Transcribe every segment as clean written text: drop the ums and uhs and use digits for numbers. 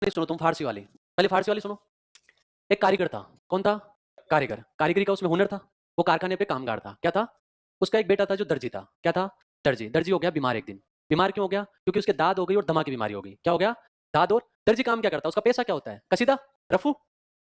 नहीं सुनो तुम फारसी वाली, पहले फारसी वाली सुनो। एक कारीगर था, कौन था? कारीगर। कारीगरी का उसमें हुनर था, वो कारखाने पे कामगार था। क्या था? उसका एक बेटा था जो दर्जी था। क्या था? दर्जी। दर्जी हो गया बीमार एक दिन। बीमार क्यों हो गया? क्योंकि उसके दाद हो गई और दमा की बीमारी हो गई। क्या हो गया? दाद। और दर्जी काम क्या करता है? उसका पैसा क्या होता है? कसीदा, रफू।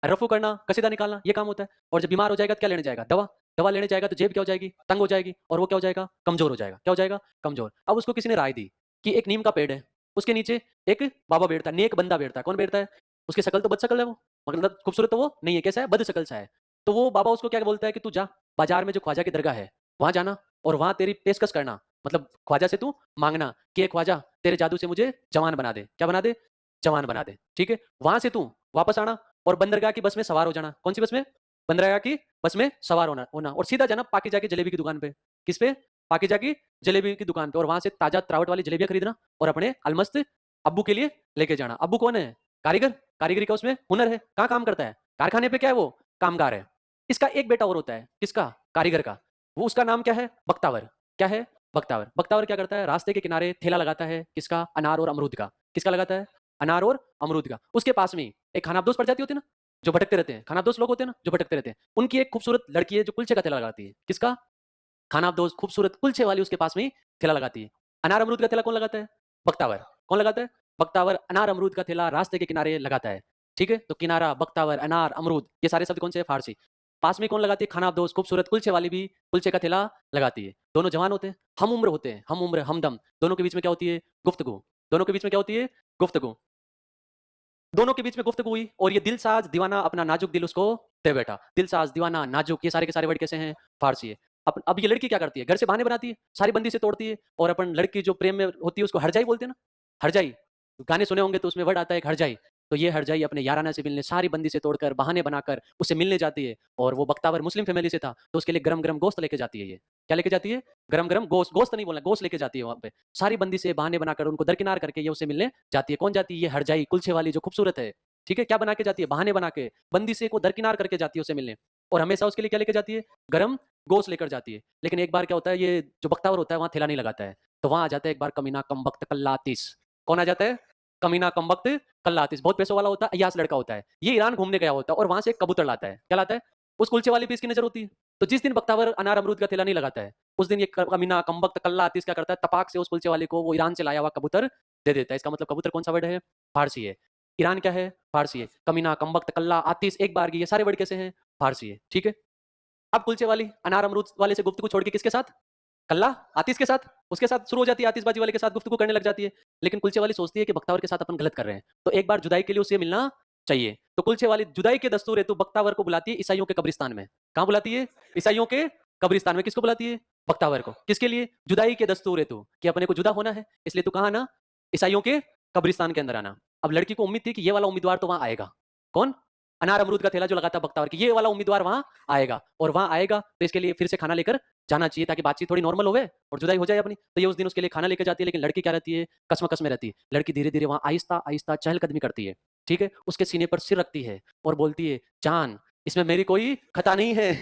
रफू करना, कसीदा निकालना, ये काम होता है। और जब बीमार हो जाएगा तो क्या लेने जाएगा? दवा। दवा लेने जाएगा तो जेब क्या हो जाएगी? तंग हो जाएगी, और वो क्या हो जाएगा? कमजोर हो जाएगा। क्या हो जाएगा? कमजोर। अब उसको किसी ने राय दी कि एक नीम का पेड़ है, उसके नीचे एक बाबा बैठता है, नेक बंदा बैठता है। कौन बैठता है? उसकी शक्ल तो बद शक्ल है वो, मतलब खूबसूरत तो वो नहीं है, कैसा है? बद शक्ल सा है। तो वो बाबा उसको क्या बोलता है कि तू जा बाजार में जो ख्वाजा की दरगाह है वहां जाना, और वहां तेरी पेशकश करना, मतलब ख्वाजा से तू मांगना कि "ए ख्वाजा, तेरे जादू से मुझे जवान बना दे"। क्या बना दे? जवान बना दे। ठीक है। वहां से तू वापस आना और बंदरगाह की बस में सवार हो जाना। कौन सी बस में? बंदरगाह की बस में सवार होना होना और सीधा जाना पाकीजा की जलेबी की दुकान पे। किस पे? पाकीजा की जलेबी की दुकान पे। और वहां से ताजा त्रावट वाली जलेबियां खरीदना और अपने अलमस्त अब्बू के लिए लेके जाना। अब्बू कौन है? कारीगर। कारीगरी का उसमें हुनर है। कहाँ काम करता है? कारखाने पे। क्या है वो? कामगार है। इसका एक बेटा और होता है। किसका? कारीगर का। वो उसका नाम क्या है? बख्तावर। क्या है? बख्तावर। बख्तावर क्या करता है? रास्ते के किनारे ठेला लगाता है। किसका? अनार और अमरूद का। किसका लगाता है? अनार और अमरूद का। उसके पास में ही एक खानाबदोश प्रजाति होती है ना, जो भटकते रहते हैं। खानाबदोश लोग होते हैं ना, जो भटकते रहते हैं। उनकी एक खूबसूरत लड़की है जो कुलचे का ठेला लगाती है। किसका? खानाबदोश खूबसूरत कुलचे वाली उसके पास में ही ठेला लगाती है। अनार अमरूद का ठेला कौन लगाता है? बख्तावर। कौन लगाता है? बख्तावर अनार अमरूद का ठेला रास्ते के किनारे लगाता है। ठीक है। तो किनारा, बख्तावर, अनार, अमरूद, ये सारे शब्द कौन से हैं? फारसी। पास में कौन लगाती है? खानाबदोश खूबसूरत कुलचे वाली भी कुलचे का ठेला लगाती है। दोनों जवान होते हैं, हम उम्र होते हैं, हम उम्र, हमदम। दोनों के बीच में क्या होती है? गुफ्तगू। दोनों के बीच में क्या होती है? गुफ्तगू। दोनों के बीच में गुफ्तगू हुई और ये दिलसाज दीवाना अपना नाजुक दिल उसको दे बैठा। दिलसाज दीवाना नाजुक, ये सारे के सारे वर्ड कैसे हैं? फारसी है। अब ये लड़की क्या करती है? घर से बहाने बनाती है, सारी बंदी से तोड़ती है, और अपन लड़की जो प्रेम में होती है उसको हरजाई बोलते हैं ना। हरजाई, गाने सुने होंगे तो उसमें वर्ड आता है एक हरजाई। तो ये हरजाई अपने याराना से मिलने सारी बंदी से तोड़कर बहाने बनाकर उससे मिलने जाती है। और वो बख्तावर मुस्लिम फैमिली से था तो उसके लिए गरम गरम गोश्त लेके जाती है। ये क्या लेके जाती है? गरम गरम गोश्त। गोश्त नहीं बोलना, गोश्त लेके जाती है वहां पे। सारी बंदी से बहाने बनाकर उनको दरकिनार करके ये उससे मिलने जाती है। कौन जाती है? ये हरजाई कुलछे वाली जो खूबसूरत है। ठीक है। क्या बना के जाती है? बहाने बना के बंदी से को दरकिनार करके जाती है उसे मिलने। और हमेशा उसके लिए क्या लेके जाती है? गरम गोश्त लेकर जाती है। लेकिन एक बार क्या होता है, ये जो बख्तावर होता है वहां ठेला नहीं लगाता है। तो वहां आ जाता है एक बार कमीना कमबख्त कल्लातिस। कौन आ जाता है? कमीना कमबख्त कल्लातिस। बहुत पैसों वाला होता है, अय्यास लड़का होता है। ये ईरान घूमने गया होता है और वहां से एक कबूतर लाता है। क्या लाता है? उस कुलचे वाली पे इसकी नजर होती है। तो जिस दिन बख्तावर अनार अमरूद का ठेला नहीं लगाता है, उस दिन ये कमीना कमबख्त कल्लातिस क्या करता है? तपाक से उस कुलचे वाले को वो ईरान से लाया हुआ कबूतर दे देता है। इसका मतलब कबूतर कौन सा वर्ड है? फारसी है। ईरान क्या है? फारसी है। कमीना, कमबख्त, कल्ला, आतिश, एक बार ये सारे वर्ड कैसे हैं? फारसी है। ठीक है। अब कुलचे वाली अनार अमरूद वाले से गुफ्तगू छोड़ के किसके साथ? कल्ला, आतिश के साथ। उसके साथ शुरू हो जाती है, आतिशबाजी वाले के साथ गुफ्तगू करने लग जाती है। लेकिन कुलचे वाली सोचती है कि बख्तावर के साथ अपन गलत कर रहे हैं, तो एक बार जुदाई के लिए उसे मिलना चाहिए। तो कुलचे वाली जुदाई के दस्तूर हेतु बख्तावर को बुलाती है ईसाइयों के कब्रिस्तान में। कहाँ बुलाती है? ईसाइयों के कब्रिस्तान में। किसको बुलाती है? बख्तावर को। किसके लिए? जुदाई के दस्तूर हेतु, कि अपने को जुदा होना है, इसलिए तू कहाँ आना? ईसाइयों के कब्रिस्तान के अंदर आना। अब लड़की को उम्मीद थी कि ये वाला उम्मीदवार तो वहां आएगा। कौन? अनार अमरूद का ठेला जो लगाता है बख्तावर की, ये वाला उम्मीदवार वहां आएगा। और वहां आएगा तो इसके लिए फिर से खाना लेकर जाना चाहिए ताकि बातचीत थोड़ी नॉर्मल होवे और जुदाई हो जाए अपनी। तो ये उस दिन उसके लिए खाना लेकर जाती है। लेकिन लड़की क्या रहती है? कसमकस में रहती है। लड़की धीरे धीरे वहां आहिस्ता आहिस्ता चहलकदमी करती है। ठीक है। उसके सीने पर सिर रखती है और बोलती है, जान, इसमें मेरी कोई खता नहीं है।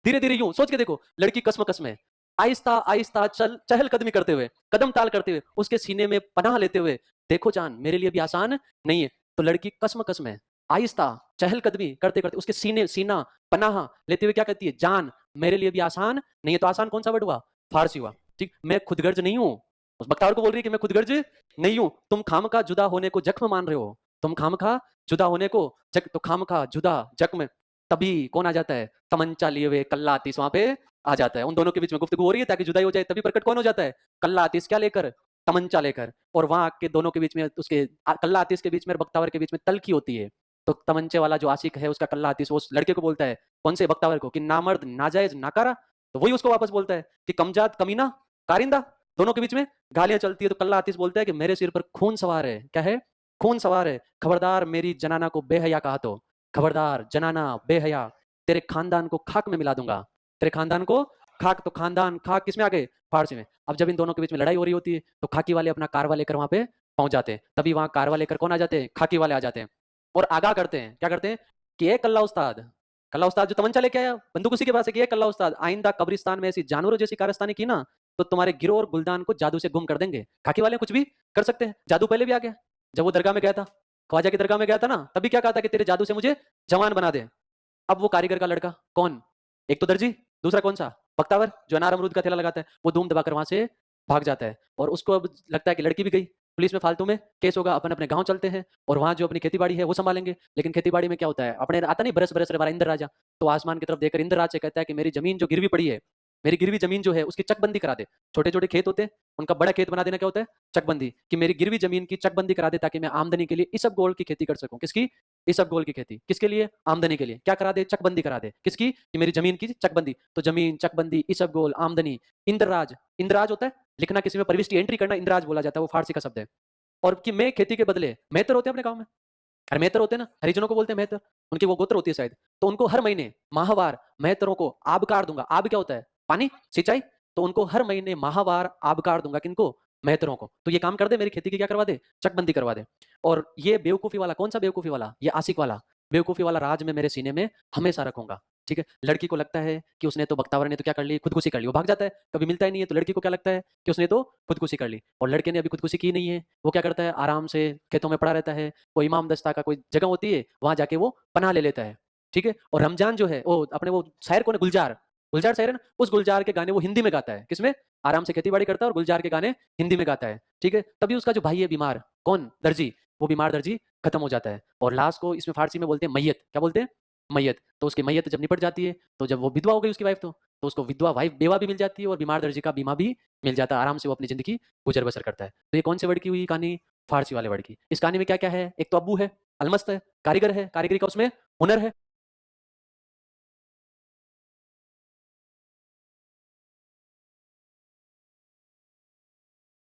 धीरे धीरे यूं सोच के देखो, लड़की कसमकस में आहिस्ता आहिस्ता चल चहलकदमी करते हुए, कदम ताल करते हुए, उसके सीने में पनाह लेते हुए, देखो जान, मेरे लिए भी आसान नहीं है। तो लड़की कसमकस में आहिस्ता चहलकदमी करते करते उसके सीना पनाह लेते हुए क्या कहती है? जान, मेरे लिए भी आसान नहीं है। तो आसान कौन सा वर्ड हुआ? फारसी हुआ। ठीक। मैं खुदगर्ज नहीं हूं। उस बख्तावर को बोल रही है कि मैं खुदगर्ज नहीं हूं। तुम खामखा जुदा होने को जख्म मान रहे हो। तुम खामखा जुदा होने को तो खामखा जुदा जख्म। तभी कौन आ जाता है? तमंचा लिए हुए कल्ला आतिश वहां पे आ जाता है। उन दोनों के बीच में गुफ्तगू हो रही है ताकि जुदाई हो जाए। तभी प्रकट कौन हो जाता है? कल्ला आतिश। क्या लेकर? तमंचा लेकर। और वहां के दोनों के बीच में उसके कल्ला आतिश के बीच में और बख्तावर के बीच में तल्खी होती है। तो तमंचे वाला जो आशिक है उसका कल्ला आतिश उस लड़के को बोलता है, कौन से? बख्तावर को, कि नामर्द, नाजायज, नाकारा। तो वही उसको वापस बोलता है कि कमजात, कमीना, कारिंदा। दोनों के बीच में गालियां चलती है। तो कल्ला आतिश बोलता है कि मेरे सिर पर खून सवार है। क्या है? खून सवार है। खबरदार मेरी जनाना को बेहया कहा तो, खबरदार जनाना बेहया, तेरे खानदान को खाक में मिला दूंगा। तेरे खानदान को खाक। तो खानदान, खाक किसमें आ गए? फारसी में। अब जब इन दोनों के बीच में लड़ाई हो रही होती है तो खाकी वाले अपना कारवा लेकर वहां पे पहुंच जाते हैं। तभी वहां कारवा लेकर कौन आ जाते हैं? खाकी वाले आ जाते हैं और आगाह करते हैं। क्या करते हैं? कि ए कल्ला उस्ताद, कल्ला उस्ताद जो तमंचा लेके आया, बंदूक उसी के पास है, कि ए कल्ला उस्ताद, आइंदा कब्रिस्तान में ऐसी जानवरों जैसी कारस्तानी की ना तो तुम्हारे गिरोह और गुलदान को जादू से गुम कर देंगे। खाकी वाले कुछ भी कर सकते हैं। जादू पहले भी आ गया जब वो दरगाह में गया था। ख्वाजा की दरगाह में गया था ना, तभी क्या कहा था कि तेरे जादू से मुझे जवान बना दे। अब वो कारीगर का लड़का कौन? एक तो दर्जी, दूसरा कौन सा? बख्तावर जो अनार अमरूद का ठेला लगाता है, वो धूम दबाकर वहां से भाग जाता है और उसको अब लगता है कि लड़की भी गई, पुलिस में फालतू में केस होगा, अपन अपने गांव चलते हैं और वहां जो अपनी खेती बाड़ी है वो संभालेंगे। लेकिन खेती बाड़ी में क्या होता है, अपने आता नहीं बरस बरस रे हमारा इंद्र राजा, तो आसमान की तरफ देखकर इंद्र राज से कहता है कि मेरी जमीन जो गिरवी पड़ी है, मेरी गिरवी जमीन जो है उसकी चकबंदी करा दे। छोटे छोटे खेत होते हैं, उनका बड़ा खेत बना देना क्या होता है? चकबंदी। कि मेरी गिरवी जमीन की चकबंदी करा दे ताकि मैं आमदनी के लिए इसबगोल की खेती कर सकूं। किसकी? इसबगोल की खेती। किसके लिए? आमदनी के लिए। क्या करा दे? चकबंदी करा दे। किसकी? कि मेरी जमीन की चकबंदी। तो जमीन, चकबंदी, इसबगोल, आमदनी, इंद्रराज। इंद्रराज होता है लिखना, किसी में प्रविष्टि एंट्री करना, इंद्रराज बोला जाता है, वो फारसी का शब्द है। और कि मैं खेती के बदले, मेहतर होते हैं अपने गांव में, अरे मेहतर होते हैं ना, हरिजनों को बोलते हैं मेहतर, उनकी वो गोत्र होती है शायद, तो उनको हर महीने माहवार मेहतरों को आबकार दूंगा। आब क्या होता है? पानी, सिंचाई। तो उनको हर महीने माहवार आबकार दूंगा। किनको? मेहतरों को। तो ये काम कर दे, मेरी खेती की क्या करवा दे? चकबंदी करवा दे। और ये बेवकूफी वाला, कौन सा बेवकूफी वाला? ये आशिक वाला बेवकूफी वाला राज में मेरे सीने में हमेशा रखूंगा। ठीक है। लड़की को लगता है कि उसने तो, बख्तावर ने तो क्या कर ली, खुदकुशी कर ली, वो भाग जाता है, कभी मिलता ही नहीं है। तो लड़की को क्या लगता है कि उसने तो खुदकुशी कर ली, और लड़के ने अभी खुदकुशी की नहीं है। वो क्या करता है? आराम से खेतों में पड़ा रहता है, कोई इमाम दस्ता का कोई जगह होती है, वहां जाके वो पनाह ले लेता है। ठीक है। और रमजान जो है, वो अपने वो शायर कौन है? गुलजार। गुलजार शायर है ना, उस गुलजार के गाने वो हिंदी में गाता है। किसमें? आराम से खेती बाड़ी करता है और गुलजार के गाने हिंदी में गाता है। ठीक है। तभी उसका जो भाई है बीमार, कौन? दर्जी, वो बीमार दर्जी खत्म हो जाता है। और लाश को इसमें फारसी में बोलते हैं मैयत। क्या बोलते हैं? मैयत। तो उसकी मैयत जब निपट जाती है, तो जब वो विधवा हो गई उसकी वाइफ, तो उसको विधवा वाइफ, बेवा भी मिल जाती है और बीमार दर्जी का बीमा भी मिल जाता है। आराम से वो अपनी जिंदगी गुजर बसर करता है। तो ये कौन से वर्ड की हुई कहानी? फारसी वाले वर्ड की। इस कहानी में क्या क्या है? एक तो अब्बू है, अलमस्त है, कारीगर है, कारीगरी का उसमें हुनर है।